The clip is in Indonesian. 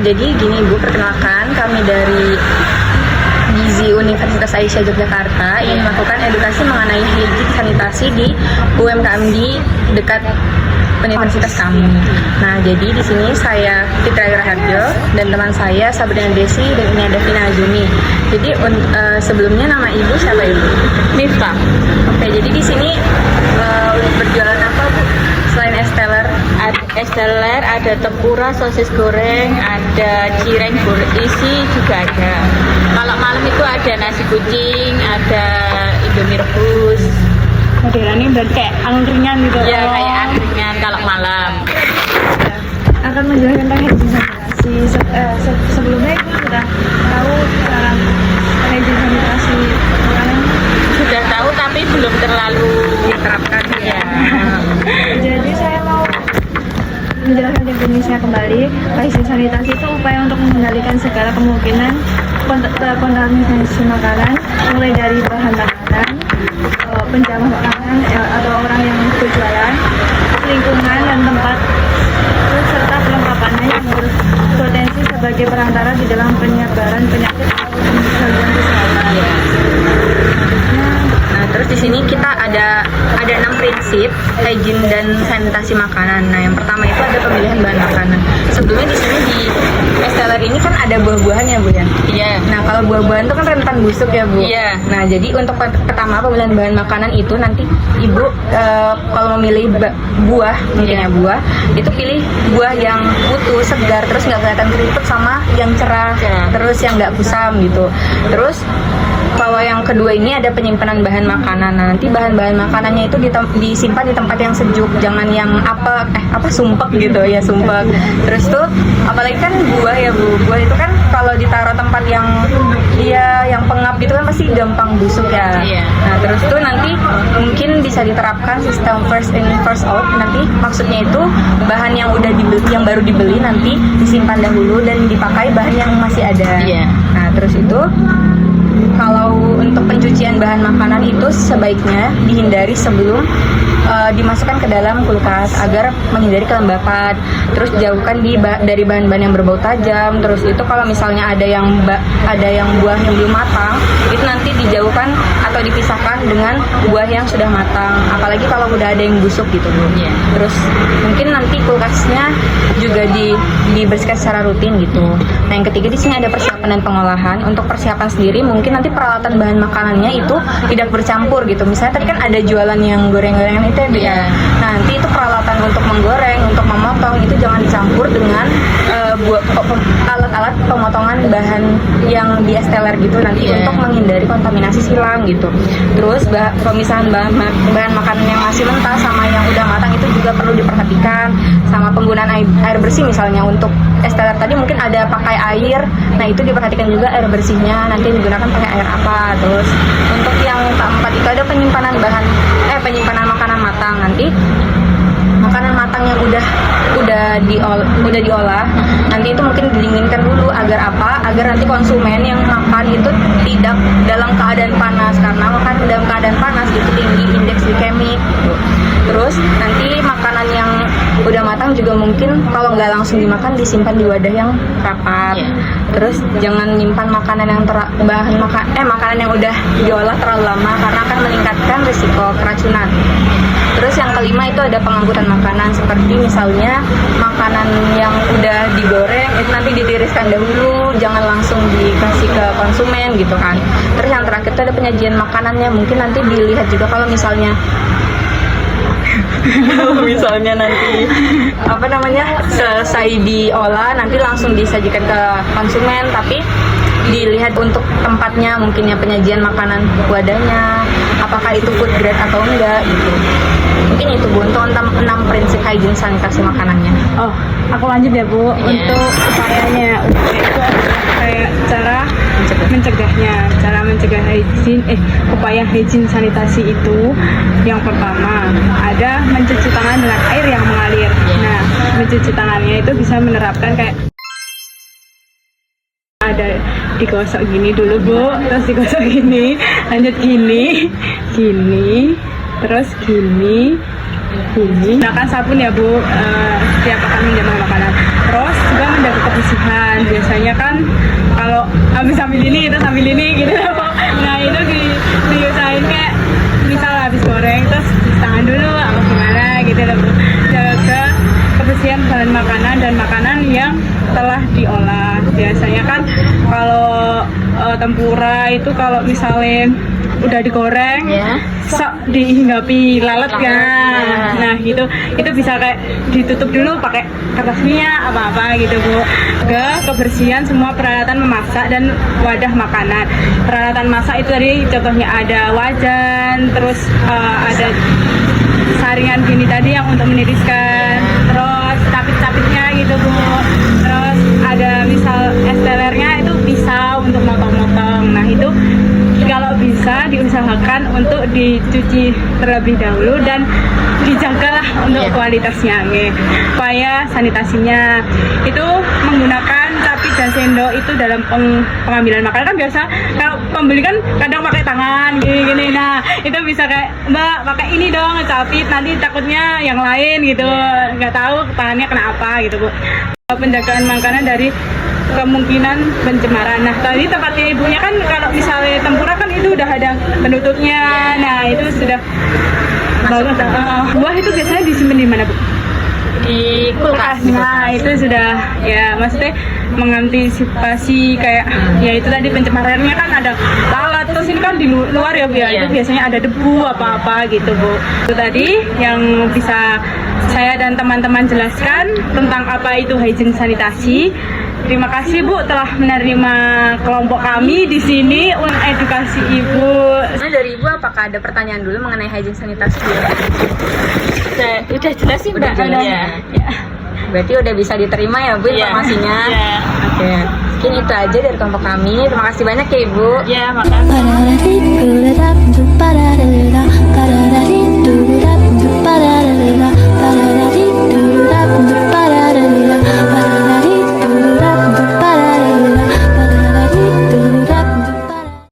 Jadi gini Bu, perkenalkan kami dari Gizi Universitas Aisyah Yogyakarta ingin melakukan edukasi mengenai higien sanitasi di UMKM di dekat universitas kami. Nah, jadi di sini saya Fitra Raharjo dan teman saya Sabrina Desi dan ini ada Vina Azumi. Jadi sebelumnya nama ibu siapa ibu? Miftah. Oke, jadi di sini berjualan apa Bu? Selain Esteller, ada tempura, sosis goreng, ada cireng berisi juga ada. Kalau malam itu ada nasi kucing, ada Indomie rebus. Modelannya berarti kayak angkringan gitu. Ya, kayak angkringan kalau malam. Akan menjelaskan tentang higien sanitasi. Sebelumnya ibu sudah tahu cara higien sanitasi makanan? Sudah tahu tapi belum terlalu diterapkan ya. Jadi saya mau menjelaskan definisinya kembali. Higien sanitasi itu upaya untuk mengendalikan segala kemungkinan kontaminasi makanan, mulai dari bahan makanan, penjamah makanan atau orang yang berjualan, lingkungan dan tempat, serta perlengkapannya yang berpotensi sebagai perantara di dalam penyebaran penyakit atau gangguan kesehatan. Nah, terus di sini kita ada 6 prinsip higien dan sanitasi makanan. Nah, yang pertama itu ada pemilihan bahan makanan. Sebelumnya di sini di Esteller ini kan ada buah-buahan ya Bu ya? Iya. Nah, kalau buah-buahan itu kan rentan busuk ya Bu? Iya. Nah, jadi untuk pertama pemilihan bahan makanan itu nanti Ibu kalau memilih buah, mungkin ya buah, itu pilih buah yang utuh, segar, terus nggak kelihatan keriput sama yang cerah, terus yang nggak kusam gitu. Terus kalau yang kedua ini ada penyimpanan bahan makanan. Nah, nanti bahan-bahan makanannya itu disimpan di tempat yang sejuk, jangan yang sumpek gitu ya, sumpek. Terus tuh apalagi kan buah ya Bu, buah itu kan kalau ditaruh tempat yang pengap gitu kan pasti gampang busuk ya. Nah, terus tuh nanti mungkin bisa diterapkan sistem first in first out. Nanti maksudnya itu bahan yang yang baru dibeli nanti disimpan dahulu dan dipakai bahan yang masih ada. Nah, terus itu kalau untuk pencucian bahan makanan itu sebaiknya dihindari sebelum dimasukkan ke dalam kulkas agar menghindari kelembapan. Terus jauhkan dari bahan-bahan yang berbau tajam. Terus itu kalau misalnya ada yang buah yang belum matang, itu nanti dijauhkan atau dipisahkan dengan buah yang sudah matang. Apalagi kalau udah ada yang busuk gitu Bu. Terus mungkin nanti kulkasnya juga dibersihkan secara rutin gitu. Nah, yang ketiga di sini ada persiapan dan pengolahan. Untuk persiapan sendiri mungkin nanti peralatan bahan makanannya itu tidak bercampur gitu. Misalnya tadi kan ada jualan yang goreng-gorengan itu ya. Nah, nanti itu peralatan untuk menggoreng, untuk memotong itu jangan dicampur dengan alat-alat pemotongan bahan yang di Esteller gitu nanti untuk menghindari kontaminasi silang gitu. Terus pemisahan bahan makanan yang masih mentah sama yang udah matang itu juga perlu diperhatikan, sama penggunaan air bersih. Misalnya untuk Esteller tadi mungkin ada pakai air, nah itu diperhatikan juga air bersihnya nanti digunakan pakai air apa. Terus untuk yang keempat itu ada penyimpanan makanan matang. Nanti makanan matang yang udah diolah nanti itu mungkin didinginkan dulu agar nanti konsumen yang makan itu tidak dalam keadaan panas, karena makan dalam keadaan panas itu tinggi indeks glikemik gitu. Terus nanti makanan yang udah matang juga mungkin kalau nggak langsung dimakan disimpan di wadah yang rapat. Terus jangan nyimpan makanan yang makanan yang udah diolah terlalu lama karena akan meningkatkan risiko keracunan. Terus yang kelima itu ada pengangkutan makanan, seperti misalnya makanan yang udah digoreng itu nanti ditiriskan dahulu, jangan langsung dikasih ke konsumen gitu kan. Terus yang terakhir itu ada penyajian makanannya, mungkin nanti dilihat juga kalau misalnya nanti selesai diolah nanti langsung disajikan ke konsumen, tapi dilihat untuk tempatnya, mungkin ya penyajian makanan wadahnya apakah itu food grade atau enggak gitu. Mungkin itu Bu untuk 6 prinsip higien sanitasi makanannya. Oh, aku lanjut ya Bu. Untuk upayanya itu kayak cara mencegahnya. Cara mencegah upaya higien sanitasi itu yang pertama ada mencuci tangan dengan air yang mengalir. Nah, mencuci tangannya itu bisa menerapkan kayak ada digosok gini dulu Bu, terus digosok gini, lanjut gini, terus gini. Gunakan sabun ya Bu, setiap akan menjamah makanan. Terus juga menjaga kebersihan. Biasanya kan kalau habis sambil ini kita sambil ini gitu. Nah itu diusahain kayak misal habis goreng terus cuci tangan dulu atau gimana gitu loh Bu. Jaga kebersihan bahan makanan dan makanan yang telah diolah. Biasanya kan kalau tempura itu kalau misalnya udah digoreng sok dihinggapi lalat kan. Nah gitu itu bisa kayak ditutup dulu pakai kertas minyak apa gitu Bu. Juga kebersihan semua peralatan memasak dan wadah makanan. Peralatan masak itu tadi contohnya ada wajan, terus ada saringan gini tadi yang untuk meniriskan, terus capit-capitnya gitu Bu. Terus ada misal es telernya itu pisau untuk motong-motong. Nah itu kalau bisa diusahakan untuk dicuci terlebih dahulu dan dijagalah untuk kualitasnya supaya sanitasinya itu menggunakan capit dan sendok itu dalam pengambilan makanan. Kan biasa kalau pembeli kan kadang pakai tangan gini. Nah itu bisa kayak Mbak pakai ini dong capit, nanti takutnya yang lain gitu nggak tahu tangannya kena apa gitu Bu. Penjagaan makanan dari kemungkinan pencemaran. Nah tadi tempatnya ibunya kan kalau misalnya tempura kan itu udah ada penutupnya. Nah itu sudah bagus. Buah itu biasanya disimpan di mana Bu? Di kulkas. Nah itu sudah ya maksudnya mengantisipasi kayak ya itu tadi pencemarannya kan ada lalat terus ini kan di luar ya Bu ya. Itu biasanya ada debu apa-apa gitu Bu. Itu tadi yang bisa saya dan teman-teman jelaskan tentang apa itu hygiene sanitasi. Terima kasih Bu telah menerima kelompok kami di sini untuk edukasi Ibu. Nah, dari Ibu apakah ada pertanyaan dulu mengenai hygiene sanitasi? Udah jelas sih Mbak. Ya. Berarti udah bisa diterima ya Bu informasinya? Oke. Mungkin itu aja dari kelompok kami. Terima kasih banyak ya Ibu. Ya, makasih.